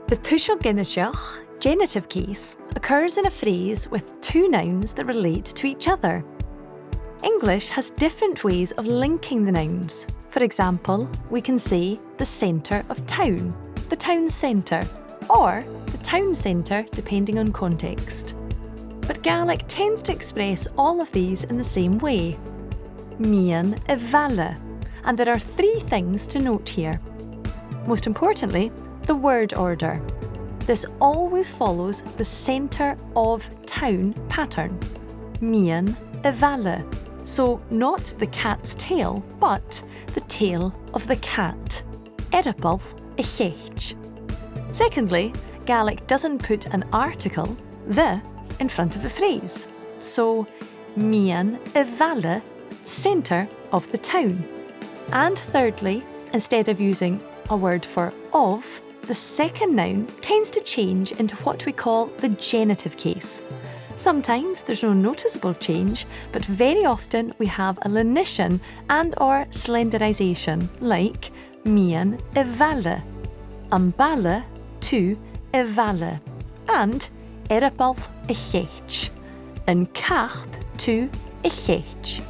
The Tuiseal Ginideach, genitive case, occurs in a phrase with two nouns that relate to each other. English has different ways of linking the nouns. For example, we can say the centre of town, the town centre, or the town centre depending on context. But Gaelic tends to express all of these in the same way. Mian y bhaile, and there are three things to note here. Most importantly, the word order. This always follows the centre of town pattern. Mian y bhaile. So not the cat's tail, but the tail of the cat. Eiripal y cheich. Secondly, Gaelic doesn't put an article, the, in front of the phrase. So, mian y bhaile, centre of the town. And thirdly, instead of using a word for of, the second noun tends to change into what we call the genitive case. Sometimes there's no noticeable change, but very often we have a lenition and/or slenderisation, like mian y bhaile, an bhaile to y bhaile, and eiripal y cheich, an ceacht to y cheich.